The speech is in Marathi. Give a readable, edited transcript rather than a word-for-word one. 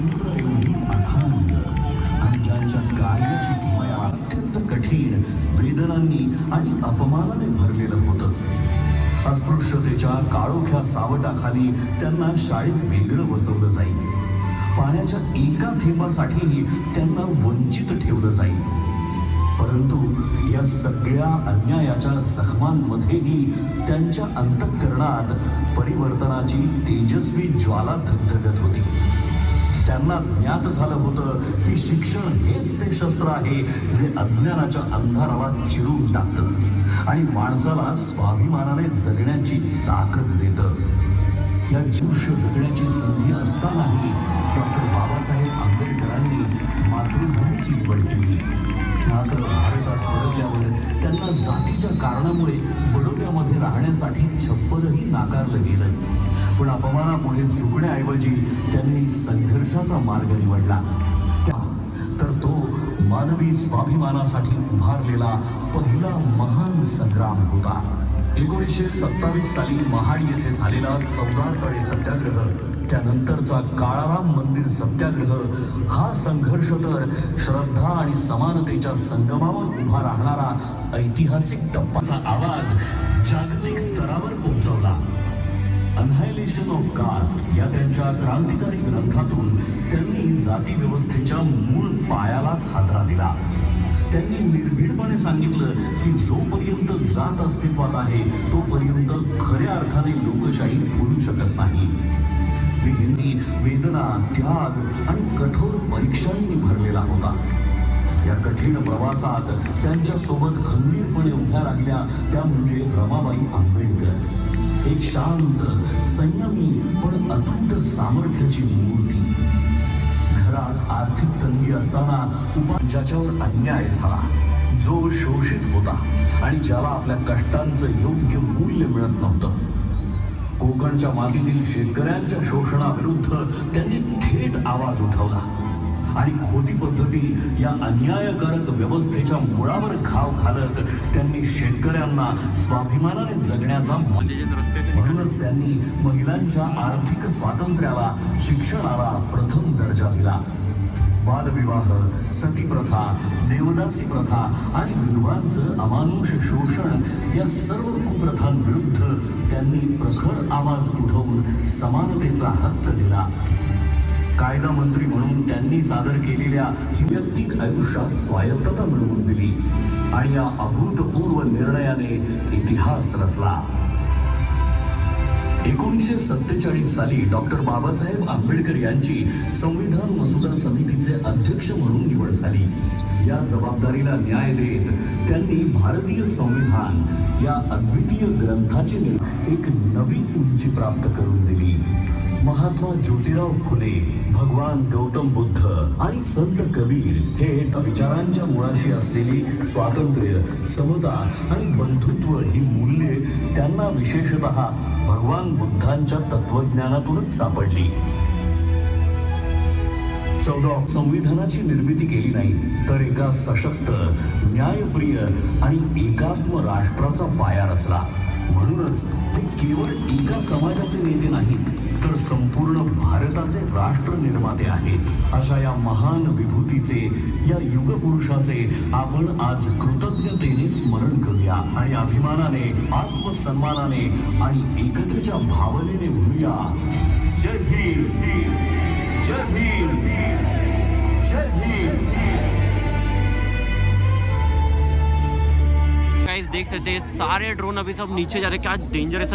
समुद्र एवढी अथांग आणि ज्यांच्या कार्याची किमया अत्यंत कठीण वेदनांनी आणि अपमानाने भरलेलं होतं. अस्पृश्यतेच्या काळोख्या सावटाखाली त्यांना शाळेत वेगळं बसवलं जाईल. पाण्याच्या एका थेंबासाठीही त्यांना वंचित ठेवलं जाईल. परंतु या सगळ्या अन्यायाच्या जखमांमध्येही त्यांच्या अंतःकरणात परिवर्तनाची तेजस्वी ज्वाला धगधगत होती. त्यांना ज्ञात झालं होतं की शिक्षण हेच ते शस्त्र आहे जे अज्ञानाच्या अंधाराला चिरून टाकतं आणि माणसाला स्वाभिमानाने जगण्याची ताकद देतं. या आयुष्य जगण्याची संधी असतानाही डॉक्टर बाबासाहेब आंबेडकरांनी मातृभूमीची निवड केली. मात्र भारतात परतल्यावर त्यांना जातीच्या कारणामुळे बडोद्यामध्ये राहण्यासाठी छप्परही नाकारलं गेलं. पण अपमानापुढे झुकण्याऐवजी त्यांनी संघर्षाचा मार्ग निवडला. तर तो मानवी स्वाभिमानासाठी उभारलेला पहिला महान संग्राम होता. 1927 साली महाड येथे झालेला 14 तळे सत्याग्रह, त्यानंतरचा काळाराम मंदिर सत्याग्रह हा संघर्ष तर श्रद्धा आणि समानतेच्या संगमावर उभा राहणारा ऐतिहासिक टप्पाचा आवाज जागतिक स्तरावर पोहोचवला. अनहायलेशन ऑफ कास्ट या त्यांच्या क्रांतिकारी ग्रंथातून त्यांनी जाती व्यवस्थेच्या मूळ पायालाच हादरा दिला. त्यांनी निर्भीडपणे सांगितलं की जोपर्यंत जात अस्तित्वात आहे तोपर्यंत खऱ्या अर्थाने लोकशाही बोलू शकत नाही. हिंदी वेदना, त्याग आणि कठोर परीक्षांनी भरलेला होता. या कठीण प्रवासात त्यांच्या सोबत खंबीरपणे उभ्या राहिल्या त्या म्हणजे रमाबाई आंबेडकर. एक शांत, संयमी पण अतूट सामर्थ्याची मूर्ती. घरात आर्थिक तंगी असताना ज्याच्यावर अन्याय झाला, जो शोषित होता आणि ज्याला आपल्या कष्टांचं योग्य मूल्य मिळत नव्हतं, कोकणच्या मातीतील शेतकऱ्यांच्या शोषणाविरुद्ध त्यांनी थेट आवाज उठवला आणि खोटी पद्धती या अन्यायकारक व्यवस्थेच्या मुळावर घाव घालत त्यांनी शेतकऱ्यांना स्वाभिमानाने जगण्याचा म्हणूनच त्यांनी महिलांच्या आर्थिक स्वातंत्र्याला, शिक्षणाला प्रथम दर्जा दिला. बालविवाह, सतीप्रथा, देवदासी प्रथा आणि विधवांचं अमानुष शोषण या सर्व कुप्रथांविरुद्ध त्यांनी प्रखर आवाज उठवून समानतेचा हक्क दिला. कायदा मंत्री म्हणून त्यांनी सादर केलेल्या वैयक्तिक आयुष्यात स्वायत्तता मिळवून दिली आणि या अभूतपूर्व निर्णयाने इतिहास रचला. 1947 साली डॉक्टर बाबासाहेब आंबेडकर यांची संविधान मसुदा समितीचे अध्यक्ष म्हणून निवड झाली. या जबाबदारीला न्याय देत त्यांनी भारतीय संविधान या अद्वितीय ग्रंथाची एक नवी उंची प्राप्त करून दिली. महात्मा ज्योतिराव फुले, भगवान गौतम बुद्ध आणि संत कबीर हे विचारांच्या मुळाशी असलेली स्वातंत्र्य, समता आणि बंधुत्व ही मूल्ये त्यांना विशेषतः भगवान बुद्धांच्या तत्वज्ञानातूनच सापडली. 14 संविधानाची निर्मिती केली नाही तर एका सशक्त, न्यायप्रिय आणि एकात्म राष्ट्राचा पाया रचला. म्हणूनच ते केवळ एका समाजाचे नेते नाहीत तर संपूर्ण भारताचे राष्ट्र निर्माते आहेत. अशा या महान विभूतीचे, या युगपुरुषाचे आपण आज कृतज्ञतेने स्मरण करूया आणि अभिमानाने, आत्मसन्मानाने आणि एकतेच्या भावनेने म्हणूया, जय भीम, जय भीम, जय भीम. गाइस देख सकते हैं सारे ड्रोन अभी सब नीचे जा रहे हैं. क्या डेंजरस